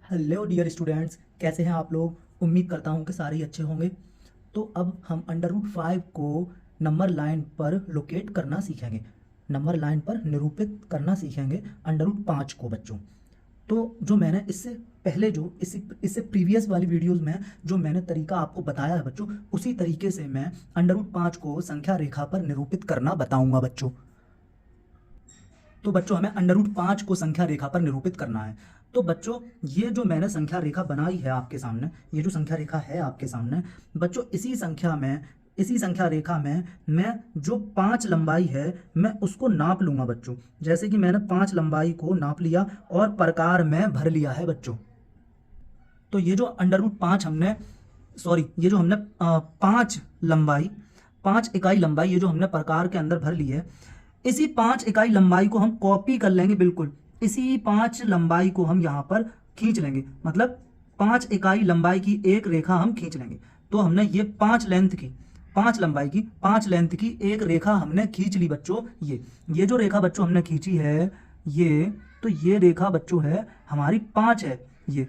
Hello dear students, कैसे हैं आप लोग। उम्मीद करता हूं कि सारे ही अच्छे होंगे। तो अब हम अंडर रूट 5 को नंबर लाइन पर लोकेट करना सीखेंगे, नंबर लाइन पर निरूपित करना सीखेंगे अंडर रूट 5 को बच्चों। तो जो मैंने इससे पहले जो इससे प्रीवियस वाली वीडियोस में जो मैंने तरीका आपको बताया है बच्चों, उसी तरीके से मैं अंडर रूट 5 को संख्या रेखा पर निरूपित करना बताऊंगा बच्चों। तो बच्चों हमें अंडर रूट 5 को संख्या रेखा पर निरूपित करना है। तो बच्चों ये जो मैंने संख्या रेखा बनाई है आपके सामने, ये जो संख्या रेखा है आपके सामने बच्चों, इसी संख्या रेखा में मैं जो 5 लंबाई है मैं उसको नाप लूंगा बच्चों। जैसे कि मैंने 5 लंबाई को नाप लिया और प्रकार में भर लिया है बच्चों। तो ये जो अंडर रूट 5 हमने ये जो हमने 5 इकाई लंबाई ये जो हमने प्रकार के अंदर भर ली है, इसी 5 इकाई लंबाई को हम कॉपी कर लेंगे। बिल्कुल इसी 5 लंबाई को हम यहाँ पर खींच लेंगे, मतलब 5 इकाई लंबाई की एक रेखा हम खींच लेंगे। तो हमने ये 5 लंबाई की 5 लेंथ की एक रेखा हमने खींच ली बच्चों। ये जो रेखा बच्चों हमने खींची है, ये रेखा बच्चों है हमारी 5 है ये।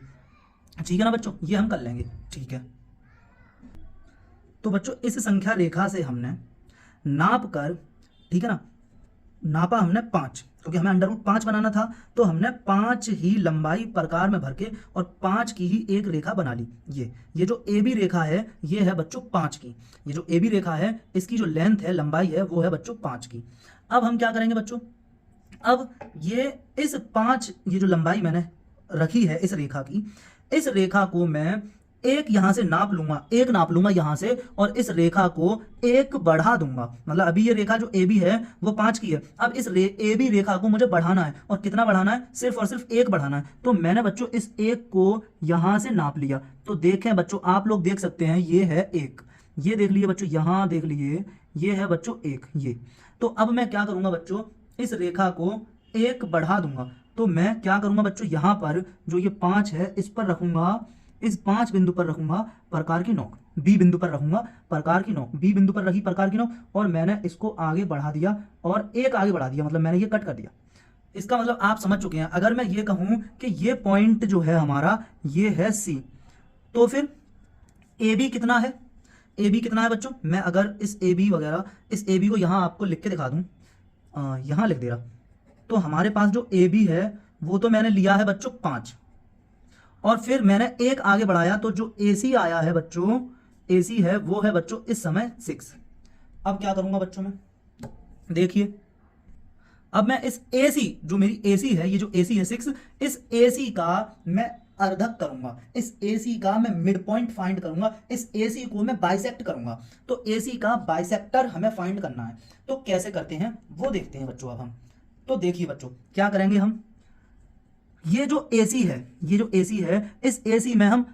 ठीक है ना बच्चों, ये हम कर लेंगे। ठीक है, तो बच्चों इस संख्या रेखा से हमने नाप कर, ठीक है ना, नापा हमने 5, क्योंकि हमें अंडर रूट 5 बनाना था। तो हमने 5 ही लंबाई प्रकार में भर के और 5 की ही एक रेखा बना ली। ये जो ए बी रेखा है ये है बच्चों 5 की। ये जो ए बी रेखा है इसकी जो लेंथ है, लंबाई है, वो है बच्चों 5 की। अब हम क्या करेंगे बच्चों, अब ये जो लंबाई मैंने रखी है इस रेखा की, इस रेखा को मैं एक यहां से नाप लूंगा यहां से, और इस रेखा को एक बढ़ा दूंगा। मतलब अभी ये रेखा जो ए बी है वो 5 की है। अब इस ए बी रेखा को मुझे बढ़ाना है, और कितना बढ़ाना है, सिर्फ और सिर्फ एक बढ़ाना है। तो मैंने बच्चों इस एक को यहां से नाप लिया। तो देखें बच्चों, आप लोग देख सकते हैं ये है एक, ये देख लिए बच्चों, यहां देख लिए ये है बच्चों एक, ये। तो अब मैं क्या करूंगा बच्चों, इस रेखा को एक बढ़ा दूंगा। तो मैं क्या करूंगा बच्चों, यहां पर जो ये 5 है इस पर रखूंगा, इस 5 बिंदु पर रखूंगा प्रकार की नोक, बी बिंदु पर रखूंगा प्रकार की नोक, बी बिंदु पर रखी प्रकार की नोक, और मैंने इसको आगे बढ़ा दिया और एक आगे बढ़ा दिया, मतलब मैंने ये कट कर दिया। इसका मतलब आप समझ चुके हैं। अगर मैं ये कहूं कि ये पॉइंट जो है हमारा ये है सी, तो फिर ए बी कितना है, ए बी कितना है बच्चों, मैं अगर इस ए बी को यहां आपको लिख के दिखा दूं, यहां लिख दे रहा, तो हमारे पास जो ए बी है वो तो मैंने लिया है बच्चों 5, और फिर मैंने एक आगे बढ़ाया, तो जो AC आया है बच्चों, AC है वो है बच्चों इस समय 6। अब क्या करूंगा बच्चों मैं, देखिए, अब मैं इस AC जो मेरी AC है, ये जो AC है 6, इस AC का मैं अर्धक करूंगा, इस AC का मैं मिड पॉइंट फाइंड करूंगा, इस AC को मैं बाइसेक्ट करूंगा। तो AC का बाइसेक्टर हमें फाइंड करना है। तो कैसे करते हैं वो देखते हैं बच्चों अब हम। तो देखिए बच्चों क्या करेंगे हम, ये जो AC है इस AC में हम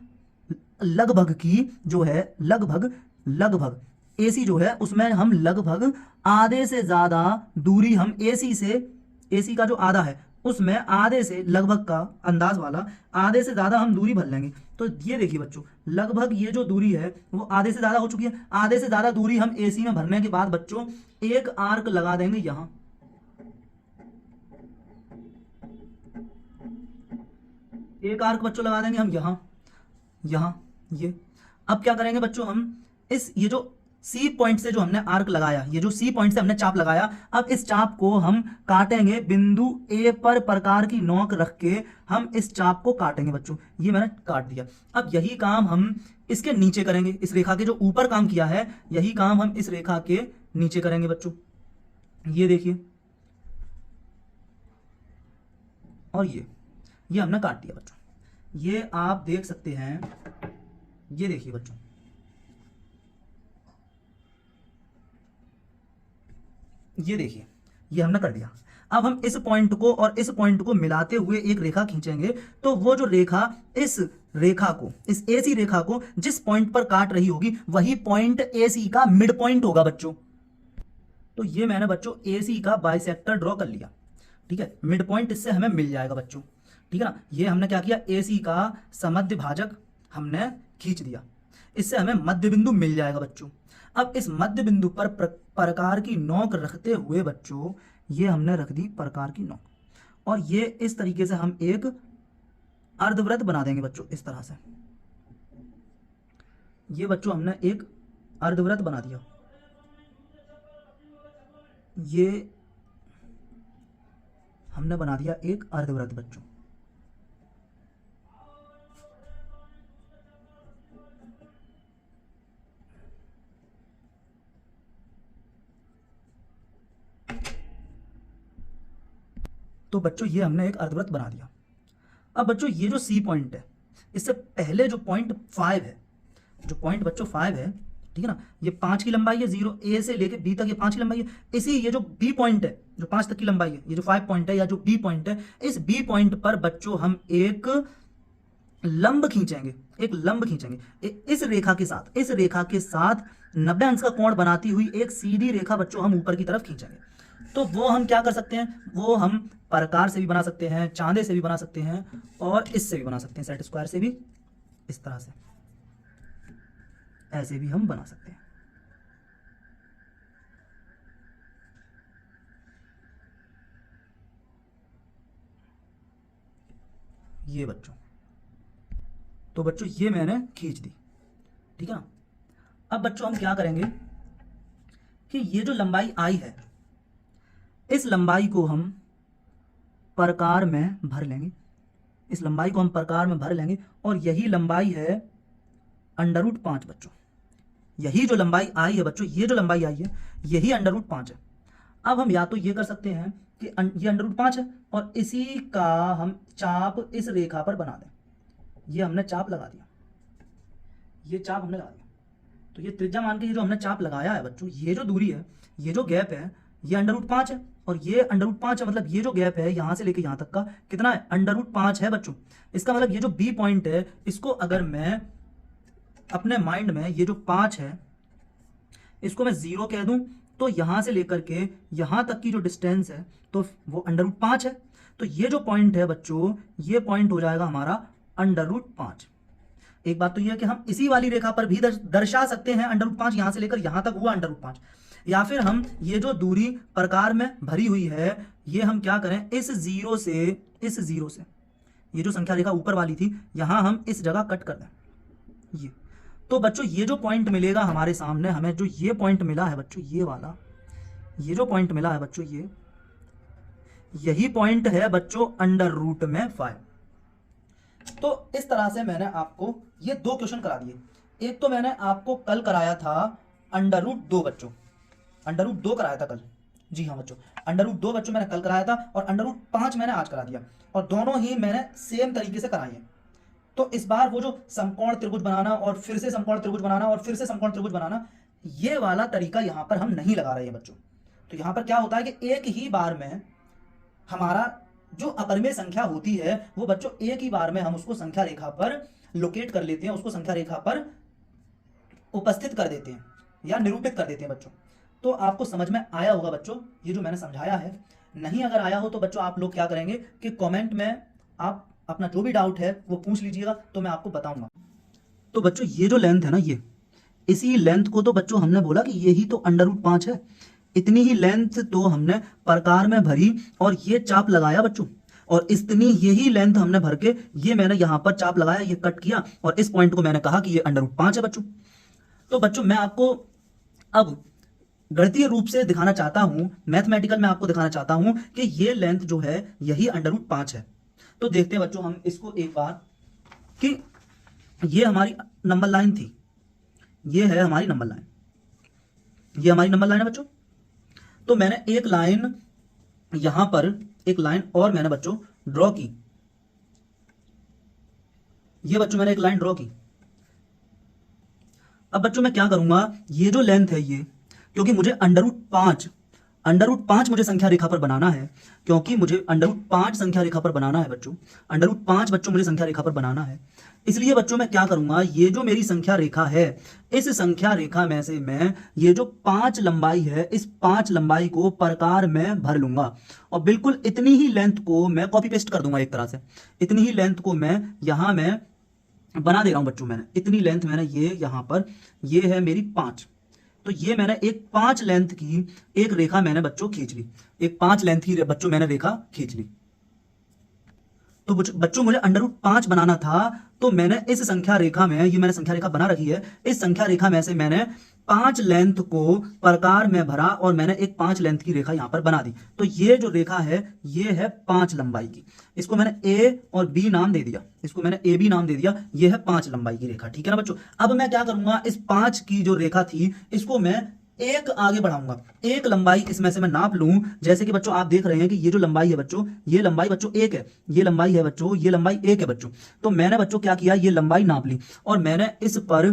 लगभग की जो है लगभग AC जो है उसमें हम लगभग आधे से ज्यादा दूरी हम AC का जो आधा है उसमें आधे से लगभग का अंदाज वाला आधे से ज्यादा हम दूरी भर लेंगे। तो ये देखिए बच्चों, लगभग ये जो दूरी है वो आधे से ज्यादा हो चुकी है। आधे से ज्यादा दूरी हम AC में भरने के बाद बच्चों एक आर्क लगा देंगे यहां, एक आर्क बच्चों लगा देंगे हम यहां ये। अब क्या करेंगे बच्चों, हम ये जो सी पॉइंट से जो हमने आर्क लगाया, ये जो सी पॉइंट से हमने चाप लगाया, अब इस चाप को हम काटेंगे बिंदु ए पर प्रकार की नोक रख के, हम इस चाप को काटेंगे बच्चों। ये मैंने काट दिया। अब यही काम हम इसके नीचे करेंगे, इस रेखा के जो ऊपर काम किया है यही काम हम इस रेखा के नीचे करेंगे बच्चों। ये देखिए, और ये हमने काट दिया बच्चों। ये आप देख सकते हैं, ये देखिए बच्चों, ये देखिए, ये हमने कर दिया। अब हम इस पॉइंट को और इस पॉइंट को मिलाते हुए एक रेखा खींचेंगे। तो वो जो रेखा इस AC रेखा को जिस पॉइंट पर काट रही होगी वही पॉइंट AC का मिड पॉइंट होगा बच्चों। तो ये मैंने बच्चों AC का बाइसेक्टर ड्रॉ कर लिया। ठीक है, मिड पॉइंट इससे हमें मिल जाएगा बच्चों। ठीक है ना, ये हमने क्या किया, AC का समध्य भाजक हमने खींच दिया, इससे हमें मध्य बिंदु मिल जाएगा बच्चों। अब इस मध्य बिंदु पर प्रकार की नोक रखते हुए बच्चों, ये हमने रख दी प्रकार की नोक, और ये इस तरीके से हम एक अर्धवृत्त बना देंगे बच्चों इस तरह से। ये बच्चों हमने एक अर्धवृत्त बना दिया, ये हमने बना दिया एक अर्धवृत्त बच्चों। तो बच्चों ये हमने एक अर्धवृत्त बना दिया। अब बच्चों ये जो सी पॉइंट है, इससे पहले जो पॉइंट 5 है, जो पॉइंट बच्चों 5 है, ठीक है ना, ये 5 की लंबाई है, 0 ए से लेके बी तक ये 5 की लंबाई है। इसी ये जो बी पॉइंट है, जो 5 तक की लंबाई है, ये जो 5 पॉइंट है या जो बी पॉइंट है, इस बी पॉइंट पर बच्चों हम एक लंब खींचेंगे, एक लंब खींचेंगे इस रेखा के साथ, इस रेखा के साथ 90 अंश का कोण बनाती हुई एक सीधी रेखा बच्चों हम ऊपर की तरफ खींचेंगे। तो वो हम क्या कर सकते हैं, वो हम प्रकार से भी बना सकते हैं, चांदे से भी बना सकते हैं, और इससे भी बना सकते हैं, सेट स्क्वायर से भी, इस तरह से ऐसे भी हम बना सकते हैं। ये बच्चों, तो बच्चों ये मैंने खींच दी, ठीक है ना। अब बच्चों हम क्या करेंगे कि ये जो लंबाई आई है, इस लंबाई को हम प्रकार में भर लेंगे, इस लंबाई को हम प्रकार में भर लेंगे, और यही लंबाई है √5 बच्चों। यही जो लंबाई आई है बच्चों, ये जो लंबाई आई है, यही √5 है। अब हम या तो ये कर सकते हैं कि ये √5 है और इसी का हम चाप इस रेखा पर बना दें। ये हमने चाप लगा दिया, ये चाप हमने लगा दिया, तो ये त्रिज्या मान के ये जो हमने चाप लगाया है बच्चों, ये जो दूरी है, ये जो गैप है, ये √5 है और ये √5 है। मतलब ये जो गैप है यहां से लेके यहां तक का कितना है, √5 है बच्चों। इसका मतलब ये जो बी पॉइंट है, इसको अगर मैं अपने माइंड में, ये जो 5 है इसको मैं 0 कह दूं, तो यहां से लेकर के यहां तक की जो डिस्टेंस है तो वो √5 है। तो ये जो पॉइंट है बच्चों, ये पॉइंट हो जाएगा हमारा √5। एक बात तो ये है कि हम इसी वाली रेखा पर भी दर्शा सकते हैं √5, यहां से लेकर यहां तक हुआ √5, या फिर हम ये जो दूरी प्रकार में भरी हुई है, ये हम क्या करें, इस जीरो से ये जो संख्या रेखा ऊपर वाली थी, यहां हम इस जगह कट कर दें ये। तो बच्चों ये जो पॉइंट मिलेगा हमारे सामने, हमें जो ये पॉइंट मिला है बच्चों, ये वाला, ये जो पॉइंट मिला है बच्चों, ये यही पॉइंट है बच्चों √5। तो इस तरह से मैंने आपको ये 2 क्वेश्चन करा दिए। एक तो मैंने आपको कल कराया था √2 बच्चों, √2 कराया था कल, जी हाँ बच्चों, √2 बच्चों मैंने कल कराया था, और √5 मैंने आज करा दिया, और दोनों ही मैंने सेम तरीके से कराई है। तो इस बार वो जो समकोण त्रिभुज बनाना और फिर से समकोण त्रिभुज बनाना और फिर से समकोण त्रिभुज बनाना, ये वाला तरीका यहां पर हम नहीं लगा रहे हैं बच्चों। तो यहां पर क्या होता है कि एक ही बार में हमारा जो अपरिमेय संख्या होती है, वो बच्चों एक ही बार में हम उसको संख्या रेखा पर लोकेट कर लेते हैं, उसको संख्या रेखा पर उपस्थित कर देते हैं या निरूपित कर देते हैं बच्चों। तो आपको समझ में आया होगा बच्चों ये जो मैंने समझाया है। नहीं अगर आया हो तो बच्चों आप लोग क्या करेंगे कि कमेंट में आप अपना जो भी डाउट है वो पूछ लीजिएगा, तो मैं आपको बताऊंगा। तो बच्चों ये जो लेंथ है ना, ये इसी लेंथ को तो बच्चों हमने बोला कि यही तो √5 है, इतनी ही लेंथ तो हमने प्रकार में भरी और ये चाप लगाया बच्चों, और इतनी यही लेंथ हमने भर के ये मैंने यहां पर चाप लगाया, ये कट किया, और इस पॉइंट को मैंने कहा कि ये √5 है बच्चों। तो बच्चों मैं आपको अब गणितीय रूप से दिखाना चाहता हूं, मैथमेटिकल में आपको दिखाना चाहता हूं कि ये लेंथ जो है यही √5 है। तो देखते हैं बच्चों हम इसको एक बार, कि ये हमारी नंबर लाइन थी, ये है हमारी नंबर लाइन, ये हमारी नंबर लाइन है बच्चों। तो मैंने एक लाइन यहां पर, एक लाइन और मैंने बच्चों ड्रॉ की, ये बच्चों मैंने एक लाइन ड्रॉ की। अब बच्चों मैं क्या करूंगा, ये जो लेंथ है ये, क्योंकि मुझे √5 मुझे संख्या रेखा पर बनाना है, क्योंकि मुझे √5 संख्या रेखा पर बनाना है बच्चों, √5 बच्चों मुझे संख्या रेखा पर बनाना है। इसलिए बच्चों मैं क्या करूंगा, ये जो मेरी संख्या रेखा है, इस संख्या रेखा में से मैं ये जो 5 लंबाई है, इस 5 लंबाई को प्रकार में भर लूंगा, और बिल्कुल इतनी ही लेंथ को मैं कॉपी पेस्ट कर दूंगा एक तरह से। इतनी ही लेंथ को मैं यहां में बना दे रहा हूं बच्चों, मैंने इतनी लेंथ मैंने ये यहां पर, ये है मेरी 5, तो ये मैंने एक 5 लेंथ की एक रेखा मैंने बच्चों खींच ली, एक 5 लेंथ की बच्चों मैंने रेखा खींच ली। तो बच्चों मुझे √5 बनाना था, तो मैंने इस संख्या रेखा में, ये मैंने संख्या रेखा बना रखी है, इस संख्या रेखा में से मैंने 5 लेंथ को प्रकार में भरा और मैंने एक 5 लेंथ की रेखा यहां पर बना दी। तो ये जो रेखा है ये है 5 लंबाई की, इसको मैंने ए और बी नाम दे दिया, इसको मैंने ए बी नाम दे दिया, ये है 5 लंबाई की रेखा। ठीक है ना बच्चों। अब मैं क्या करूंगा, इस 5 की जो रेखा थी इसको मैं एक आगे बढ़ाऊंगा, एक लंबाई इसमें से मैं नाप लूं। जैसे कि बच्चों आप देख रहे हैं कि ये जो लंबाई है बच्चों, ये लंबाई बच्चों 1 है, ये लंबाई है बच्चों, ये लंबाई 1 है बच्चों। तो मैंने बच्चों क्या किया, ये लंबाई नाप ली और मैंने इस पर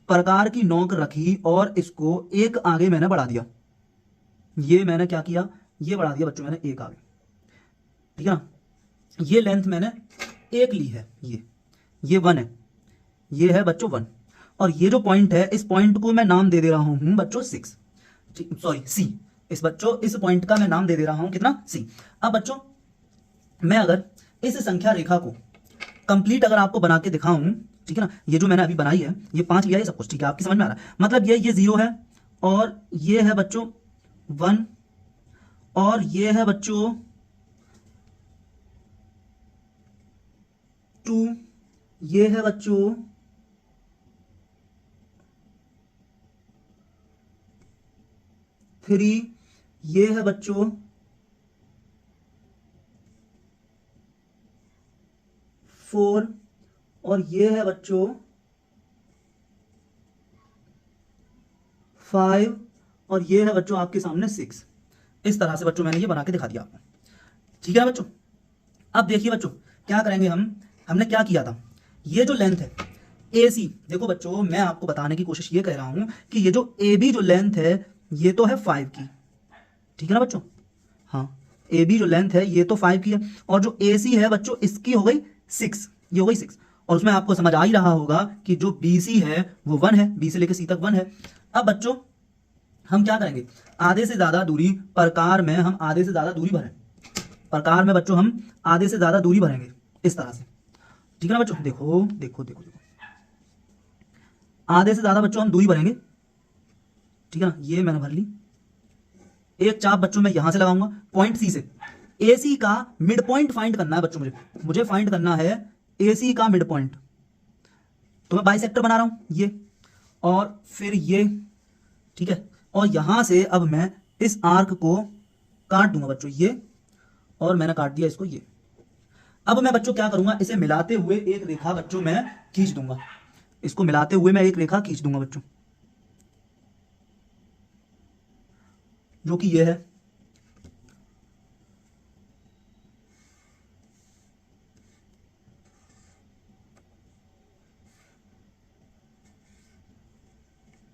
प्रकार की नोक रखी और इसको एक आगे मैंने बढ़ा दिया। ये मैंने क्या किया, ये बढ़ा दिया बच्चों मैंने एक आगे। ठीक है ना। ये लेंथ मैंने एक ली है, ये 1 है, ये है बच्चों 1। और ये जो पॉइंट है, इस पॉइंट को मैं नाम दे दे रहा हूं बच्चों 6, सॉरी C। इस पॉइंट का मैं नाम दे दे रहा हूं कितना, C। अब बच्चों मैं अगर इस संख्या रेखा को कंप्लीट अगर आपको बना के दिखाऊं, ठीक है ना, ये जो मैंने अभी बनाई है, ये 5 लिया है सब कुछ, ठीक है, आपकी समझ में आ रहा है। मतलब ये 0 है और ये है बच्चों 1 और ये है बच्चों 2, ये है बच्चों 3, ये है बच्चों 4 और ये है बच्चों 5 और ये है बच्चों आपके सामने 6। इस तरह से बच्चों मैंने ये बना के दिखा दिया आपको। ठीक है ना बच्चों। अब देखिए बच्चों क्या करेंगे हमने क्या किया था, ये जो लेंथ है AC, देखो बच्चों मैं आपको बताने की कोशिश ये कर रहा हूं कि ये जो AB जो लेंथ है ये तो है 5 की, ठीक है ना बच्चों। हाँ, AB जो लेंथ है ये तो 5 की है और जो AC है बच्चों इसकी हो गई 6, ये हो गई 6। और उसमें आपको समझ आ ही रहा होगा कि जो BC है वो 1 है, B से लेकर C तक 1 है। अब बच्चों हम क्या करेंगे, आधे से ज्यादा दूरी प्रकार में हम आधे से ज्यादा दूरी भरें, प्रकार में बच्चों हम आधे से ज्यादा दूरी भरेंगे इस तरह से। ठीक है ना बच्चों। देखो देखो देखो देखो, आधे से ज्यादा बच्चों हम दूरी भरेंगे। ठीक है ना, ये मैंने भर ली। एक चाप बच्चों मैं यहां से लगाऊंगा पॉइंट C से। AC का मिड पॉइंट फाइंड करना है बच्चों, मुझे फाइंड करना है AC का मिड पॉइंट। तो मैं बाइसेक्टर बना रहा हूं ये और फिर ये, ठीक है। और यहां से अब मैं इस आर्क को काट दूंगा बच्चों, ये, और मैंने काट दिया इसको ये। अब मैं बच्चों क्या करूंगा, इसे मिलाते हुए एक रेखा बच्चों मैं खींच दूंगा, इसको मिलाते हुए मैं एक रेखा खींच दूंगा बच्चों, जो कि ये है।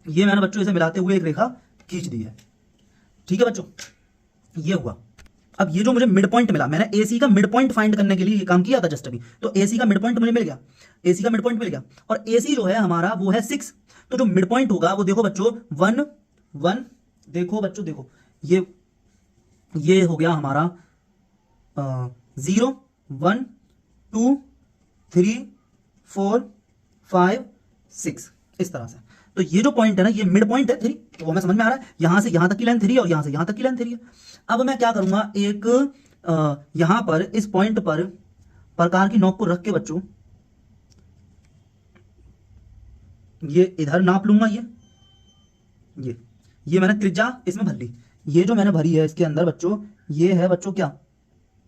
ये मैंने बच्चों इसे मिलाते हुए एक रेखा खींच दी है। ठीक है बच्चों, ये हुआ। अब ये जो मुझे मिड पॉइंट मिला, मैंने AC का मिड पॉइंट फाइंड करने के लिए ये काम किया था जस्ट अभी, तो AC का मिड पॉइंट मुझे मिल गया, AC का मिड पॉइंट मिल गया। और AC जो है हमारा वो है 6, तो जो मिड पॉइंट होगा वो देखो बच्चों 1 1, देखो बच्चों देखो ये हो गया हमारा 0 1 2 3 4 5 6, इस तरह से। तो ये जो पॉइंट है ना, ये मिड पॉइंट है 3, तो वो हमें समझ में आ रहा है। यहां से यहां तक की लेंथ 3 और यहां से यहां तक की लेंथ 3 है। अब मैं क्या करूंगा, एक यहां पर इस पॉइंट पर प्रकार की नोक को रख के बच्चों ये इधर नाप लूंगा, ये मैंने त्रिज्या इसमें भर ली। ये जो मैंने भरी है इसके अंदर बच्चों, ये है बच्चों क्या,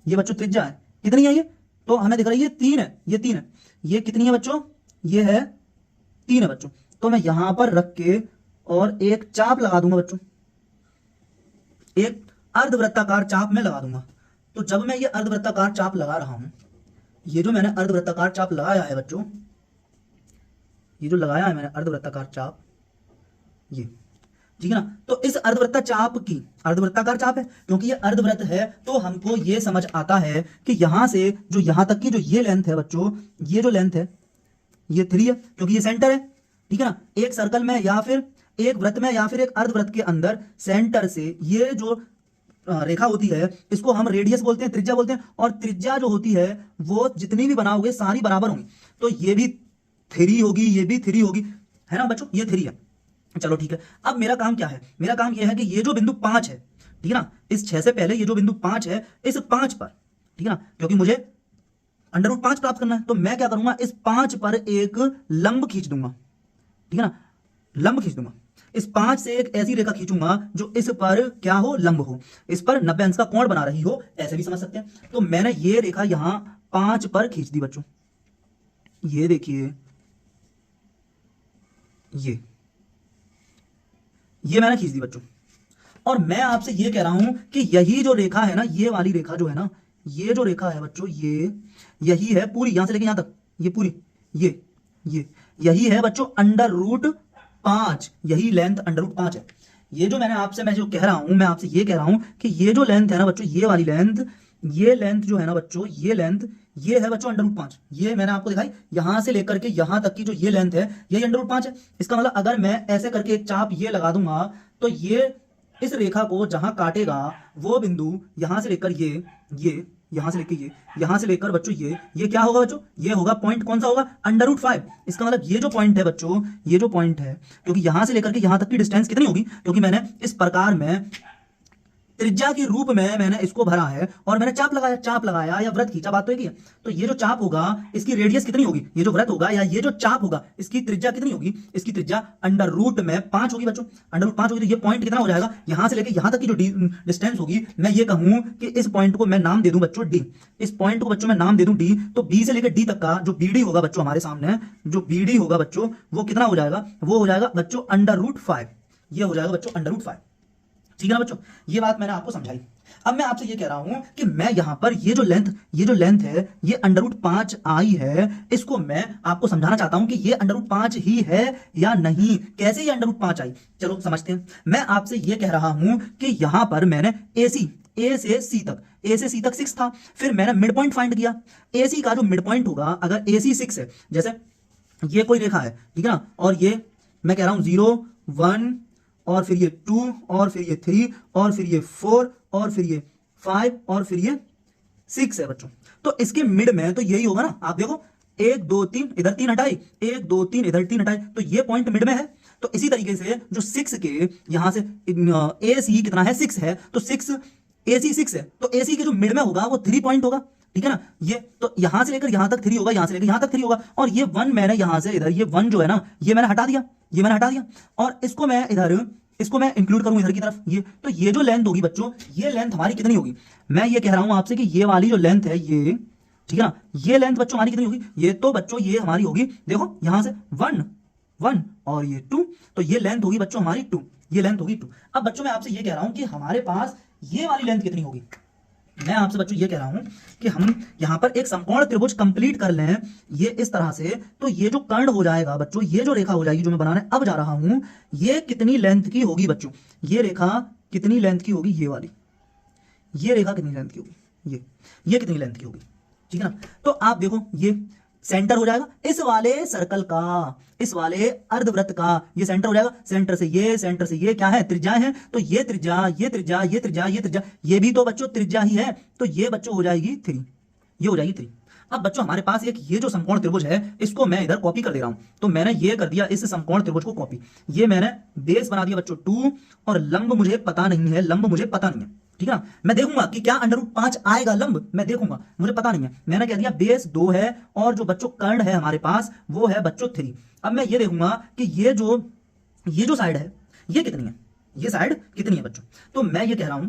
ये बच्चों त्रिज्या है। कितनी है ये, तो हमें दिख रही है ये 3 है, ये 3 है। ये कितनी है बच्चों, ये है 3 है बच्चों। तो मैं यहां पर रख के और एक चाप लगा दूंगा बच्चों, एक अर्धवृत्ताकार चाप में लगा दूंगा। तो जब मैं ये अर्धवृत्ताकार चाप लगा रहा हूं, ये जो मैंने अर्धवृत्ताकार चाप लगाया है बच्चों, ये जो लगाया है मैंने अर्धवृत्ताकार चाप, ये, ठीक है ना। तो इस अर्धवृत्ताकार चाप है, क्योंकि ये अर्धवृत्त है तो हमको ये समझ आता है कि यहां से जो यहां तक की जो ये लेंथ है बच्चों, ये जो लेंथ है ये 3 है, क्योंकि ये सेंटर है। ठीक है ना, एक सर्कल में या फिर एक वृत्त में या फिर एक अर्धवृत्त के अंदर सेंटर से ये जो रेखा होती है इसको हम रेडियस बोलते हैं, त्रिज्या बोलते हैं। और त्रिज्या जो होती है वो जितनी भी बनाओगे सारी बराबर होंगी। तो ये भी 3 होगी, ये भी 3 होगी, है ना बच्चों, ये 3 है। चलो ठीक है। अब मेरा काम क्या है, मेरा काम यह है कि ये जो बिंदु 5 है, ठीक है ना, इस 6 से पहले ये जो बिंदु 5 है, इस 5 पर, ठीक है ना, क्योंकि मुझे अंडर रूट 5 प्राप्त करना है, तो मैं क्या करूंगा, इस 5 पर एक लंब खींच दूंगा, ठीक है ना, लंब खींच दूंगा। इस 5 से एक ऐसी रेखा खींचूंगा जो इस पर क्या हो, लंब हो, इस पर 90 अंश का कोण बना रही हो, ऐसे भी समझ सकते हैं। तो मैंने ये रेखा यहां 5 पर खींच दी बच्चों, ये देखिए, ये मैंने खींच दी बच्चों। और मैं आपसे ये कह रहा हूं कि यही जो रेखा है ना, ये वाली रेखा जो है ना, ये जो रेखा है बच्चों, ये यही है पूरी, यहां से लेके यहां तक, ये पूरी, ये यही है बच्चों अंडर रूट 5, यही लेंथ अंडर रूट 5 है। ये जो मैं जो कह रहा हूं, मैं आपसे ये कह रहा हूं कि ये जो लेंथ है ना बच्चों, ये वाली लेंथ, ये लेंथ जो है ना बच्चों, ये लेंथ, ये है बच्चों अंडर रूट 5। ये मैंने आपको दिखाई, यहां से लेकर के यहां तक की जो ये लेंथ है, यही अंडर रूट 5 है। इसका मतलब अगर मैं ऐसे करके एक चाप ये लगा दूंगा, तो ये इस रेखा को जहां काटेगा वो बिंदु, यहां से लेकर ये यहां से लेकर यहां से लेकर बच्चों ये क्या होगा बच्चों, ये होगा पॉइंट, कौन सा होगा, अंडर रूट 5। इसका मतलब ये जो पॉइंट है बच्चों, ये जो पॉइंट है, क्योंकि यहां से लेकर के यहां तक की डिस्टेंस कितनी होगी, क्योंकि मैंने इस प्रकार में त्रिज्या के रूप में मैंने इसको भरा है और मैंने चाप लगाया या वृत्त खींचा, बात तो एक ही है। तो ये जो चाप होगा इसकी रेडियस कितनी होगी, ये जो वृत्त होगा या ये जो चाप होगा इसकी त्रिज्या कितनी होगी, इसकी त्रिज्या अंडर रूट में 5 होगी बच्चों, अंडर रूट 5 होगी। तो ये पॉइंट कितना हो जाएगा, यहां से लेकर यहां तक की जो डिस्टेंस होगी, मैं ये कहूं कि इस पॉइंट को मैं नाम दे दूं बच्चों डी, इस पॉइंट को बच्चों मैं नाम दे दूं डी। तो बी से लेकर डी तक का जो बीडी होगा बच्चों, हमारे सामने जो बीडी होगा बच्चों, वो कितना हो जाएगा, वो हो जाएगा बच्चों अंडर रूट 5, ये हो जाएगा बच्चों अंडर रूट 5, ठीक है ना बच्चों। ये बात मैंने आपको समझाई। अब मैं आपसे ये कह रहा हूं कि मैं यहां पर ये जो लेंथ है, ये अंडर रूट 5 आई है, इसको मैं आपको समझाना चाहता हूं कि ये अंडर रूट 5 ही है या नहीं। कैसे ये अंडर रूट 5 आई, चलो समझते हैं। मैं आपसे ये कह रहा हूं कि यहां पर मैंने ए से सी तक 6 था, फिर मैंने मिड पॉइंट फाइंड किया। ए सी का जो मिड पॉइंट होगा, अगर ए सी 6 है, जैसे ये कोई रेखा है, ठीक है ना, और ये मैं कह रहा हूं 0 1 और फिर ये 2 और फिर ये 3 और फिर ये 4 और फिर ये 5 और फिर ये 6 है बच्चों। तो इसके मिड में तो यही होगा ना, आप देखो 1 2 3 इधर 3 हटाई, 1 2 3 इधर 3 हटाई, तो ये पॉइंट मिड में है। तो इसी तरीके से जो 6 के यहां से ए सी कितना है, 6 है, तो 6 ए सी 6 है, तो ए सी के जो मिड में होगा वो 3 पॉइंट होगा, ठीक है ना। ये तो यहां से लेकर यहां तक 3 होगा, यहां से लेकर यहां तक 3 होगा, और ये 1 मैंने यहां से इधर, ये 1 जो है ना, ये मैंने हटा दिया, और इसको मैं इधर, इसको मैं इंक्लूड करूं इधर की तरफ, ये तो ये जो लेंथ होगी बच्चों, ये लेंथ हमारी कितनी होगी, मैं ये कह रहा हूं आपसे कि ये वाली जो लेंथ है, ये ठीक है ना, ये लेंथ बच्चों हमारी कितनी होगी, ये तो बच्चों ये हमारी होगी, देखो यहां से 1 और ये 2, तो ये लेंथ होगी बच्चों हमारी 2, ये लेंथ होगी 2। अब बच्चों मैं आपसे ये कह रहा हूं कि हमारे पास ये वाली लेंथ कितनी होगी, मैं आपसे बच्चों ये कह रहा हूं कि हम यहां पर एक समकोण त्रिभुज कंप्लीट कर लें, ये इस तरह से, तो ये जो कर्ण हो जाएगा बच्चों, ये जो रेखा हो जाएगी जो मैं बनाने अब जा रहा हूं, ये कितनी लेंथ की होगी बच्चों, ये रेखा कितनी लेंथ की होगी, ये वाली, ये रेखा कितनी लेंथ की होगी, ये कितनी लेंथ की होगी, ठीक है ना। तो आप देखो ये सेंटर हो जाएगा इस वाले सर्कल का, इस वाले अर्धवृत्त का, ये सेंटर हो जाएगा, सेंटर से ये क्या है, त्रिज्याएं हैं, तो ये त्रिज्या, ये त्रिज्या, ये त्रिज्या, ये त्रिज्या, ये भी तो बच्चों त्रिज्या ही है, तो ये बच्चों हो जाएगी 3, ये हो जाएगी 3। अब बच्चों हमारे पास एक ये जो समकोण त्रिभुज है, इसको मैं इधर कॉपी कर दे रहा हूं, तो मैंने ये कर दिया इस समकोण त्रिभुज को कॉपी, ये मैंने बेस बना दिया बच्चों 2, और लंब मुझे पता नहीं है, ठीक है ना। मैं देखूंगा कि क्या अंडर रूट 5 आएगा लंब, मैं देखूंगा, मुझे पता नहीं है, मैंने कह दिया बेस 2 है, और जो बच्चों कर्ण है हमारे पास वो है बच्चों 3। अब मैं ये देखूंगा कि ये जो साइड है, ये कितनी है, ये साइड कितनी है बच्चों। तो मैं ये कह रहा हूं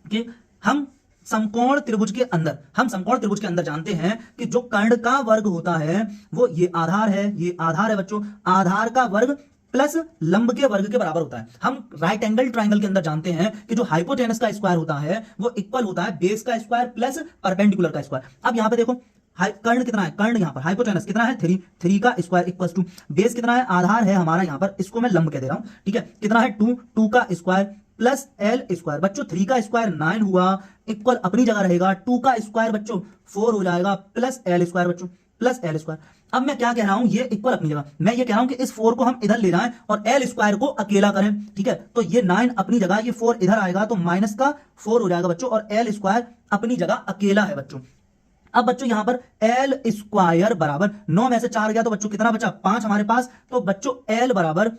कि हम समकोण त्रिभुज के अंदर जानते हैं कि जो कर्ण का वर्ग होता है वो ये आधार है बच्चों, आधार का वर्ग प्लस लंब के वर्ग के बराबर होता है। हम राइट एंगल ट्राइंगल के अंदर जानते हैं कि जो हाइपोटेनस का स्क्वायर होता है वो इक्वल होता है बेस का स्क्वायर प्लस परपेंडिकुलर का स्क्वायर। अब यहां पे देखो कर्ण कितना है, कर्ण यहां पर हाइपोटेनस कितना है 3 का स्क्वायर इक्वल टू बेस कितना है, आधार है हमारा यहां पर, इसको मैं लंब कह दे रहा हूं, ठीक है, कितना है 2 का स्क्वायर प्लस एल स्क्वायर, बच्चों 3 का स्क्वायर 9 हुआ, इक्वल अपनी जगह रहेगा, 2 का स्क्वायर बच्चों 4 हो जाएगा, प्लस एल स्क्वायर बच्चों, प्लस एल स्क्वायर। अब मैं क्या कह रहा हूं, ये इक्वल अपनी जगह, मैं ये कह रहा हूं कि इस 4 को हम इधर ले जाएं और एल स्क्वायर को अकेला करें, ठीक है, तो ये 9 अपनी जगह, ये 4 इधर आएगा, तो माइनस का 4 हो जाएगा बच्चों, और एल स्क्वायर अपनी जगह अकेला है बच्चों। अब बच्चों यहां पर एल स्क्वायर बराबर 9 में से 4 गया, तो बच्चों कितना बचा 5 हमारे पास, तो बच्चों एल बराबर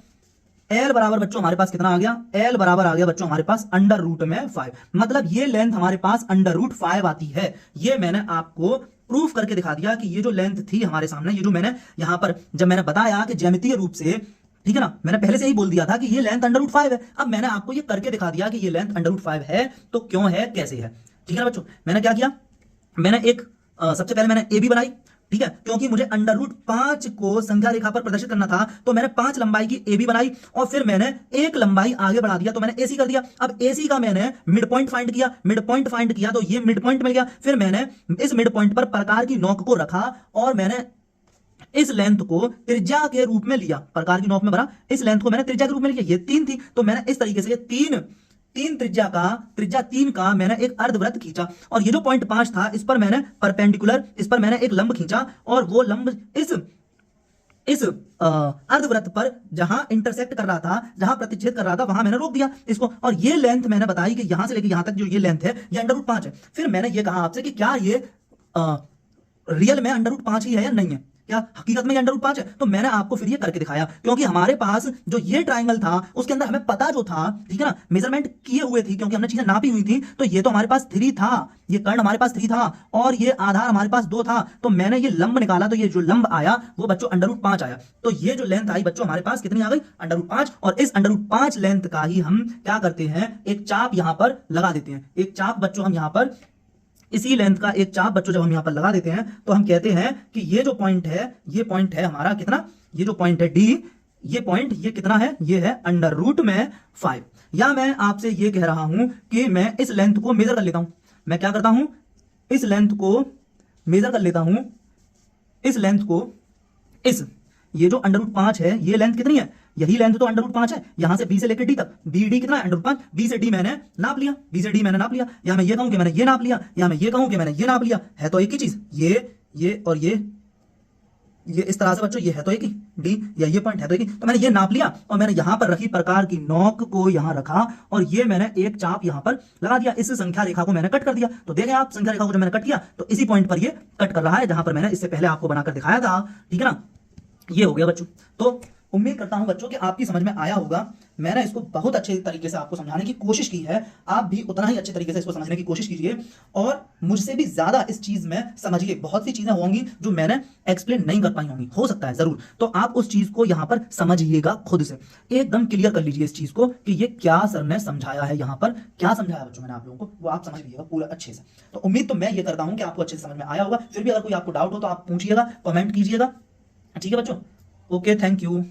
बच्चों हमारे पास कितना आ गया, एल बराबर आ गया बच्चों हमारे पास अंडर रूट में 5, मतलब ये लेंथ हमारे पास अंडर रूट 5 आती है। ये मैंने आपको प्रूफ करके दिखा दिया कि ये जो लेंथ थी हमारे सामने, ये जो मैंने यहां पर जब मैंने बताया कि ज्यामितीय रूप से, ठीक है ना, मैंने पहले से ही बोल दिया था कि ये लेंथ √5 है। अब मैंने आपको ये करके दिखा दिया कि ये लेंथ √5 है, तो क्यों है, कैसे है। ठीक है ना बच्चों, मैंने क्या किया, मैंने एक सबसे पहले मैंने ए बी बनाई, ठीक है, क्योंकि मुझे √5 को संख्या रेखा पर प्रदर्शित करना था, तो मैंने 5 लंबाई की ए बी बनाई और फिर मैंने एक लंबाई आगे बढ़ा दिया, तो मैंने एसी कर दिया। अब एसी का मैंने मिड पॉइंट फाइंड किया, मिड पॉइंट फाइंड किया तो ये मिड पॉइंट मिल गया। फिर मैंने इस मिड पॉइंट पर प्रकार की नोक को रखा और मैंने इस लेंथ को त्रिज्या के रूप में लिया, प्रकार की नोक में भरा, इस लेंथ को मैंने त्रिज्या के रूप में लिया। ये 3 थी, तो मैंने इस तरीके से तीन त्रिज्या 3 का मैंने एक अर्धवृत्त खींचा और ये जो पॉइंट 5 था इस पर मैंने परपेंडिकुलर, इस पर मैंने एक लंब खींचा और वो लंब इस अर्धवृत्त पर जहां इंटरसेक्ट कर रहा था, जहां प्रतिच्छेद कर रहा था, वहां मैंने रोक दिया इसको। और ये लेंथ मैंने बताई कि यहां से लेके यहां तक जो ये लेंथ है ये √5 है। फिर मैंने ये कहा आपसे कि क्या ये रियल में √5 ही है या नहीं है, क्या हकीकत में ये √5 है। तो मैंने आपको फिर ये करके दिखाया, क्योंकि हमारे पास जो ये ट्राइंगल था उसके अंदर हमें पता जो था, ठीक है ना, मेजरमेंट किए हुए थी, क्योंकि हमने चीजें नापी हुई थी, तो ये तो हमारे पास 3 था, ये कर्ण हमारे पास 3 था और ये आधार हमारे पास 2 था। तो मैंने ये लंब निकाला, तो ये जो लंब आया वो बच्चों √5 आया। तो ये जो लेंथ आई बच्चों हमारे पास कितनी आ गई, √5। और इस √5 लेंथ का ही हम क्या करते हैं, एक चाप यहां पर लगा देते हैं। एक चाप बच्चों हम यहां पर, इसी लेंथ का एक चाप बच्चों जब हम यहां पर लगा देते हैं तो हम कहते हैं कि ये जो पॉइंट है, ये पॉइंट है हमारा कितना, ये जो पॉइंट है डी, ये पॉइंट ये कितना है, ये है √5। या मैं आपसे ये कह रहा हूं कि मैं इस लेंथ को मेजर कर लेता हूं। मैं क्या करता हूं, इस लेंथ को मेजर कर लेता हूं, इस लेंथ को, इस ये जो √5 है ये लेंथ कितनी है, यही लेंथ तो √5 है, यहां से बी से लेकर डी तक, बी डी कितना है √5, बी से डी मैंने नाप लिया, बी से डी मैंने नाप लिया, या मैं ये कहूं कि मैंने ये नाप लिया, या मैं ये कहूं कि मैंने ये नाप लिया, है तो एक ही चीज, ये और ये इस तरह से बच्चों, ये है तो एक ही डी, या ये पॉइंट है तो एक ही। तो मैंने ये नाप लिया और मैंने यहां पर रखी प्रकार की नोक को यहां रखा और ये मैंने एक चाप यहां पर लगा दिया, इस संख्या रेखा को मैंने कट कर दिया। तो देखें आप, संख्या रेखा को जब मैंने कट किया तो इसी पॉइंट पर ये कट कर रहा है जहां पर मैंने इससे पहले आपको बनाकर दिखाया था, ठीक है ना। ये हो गया बच्चों। तो उम्मीद करता हूं बच्चों कि आपकी समझ में आया होगा। मैंने इसको बहुत अच्छे तरीके से आपको समझाने की कोशिश की है, आप भी उतना ही अच्छे तरीके से इसको समझने की कोशिश कीजिए और मुझसे भी ज्यादा इस चीज में समझिए। बहुत सी चीजें होंगी जो मैंने एक्सप्लेन नहीं कर पाई होंगी, हो सकता है जरूर, तो आप उस चीज को यहां पर समझिएगा, खुद से एकदम क्लियर कर लीजिए इस चीज को कि ये क्या सर ने समझाया है, यहां पर क्या समझाया बच्चों मैंने आप लोगों को, वो आप समझ लीजिएगा पूरा अच्छे से। तो उम्मीद तो मैं ये करता हूं कि आपको अच्छे से समझ में आया होगा। फिर भी अगर कोई आपको डाउट हो तो आप पूछिएगा, कमेंट कीजिएगा, ठीक है बच्चों। Okay, thank you.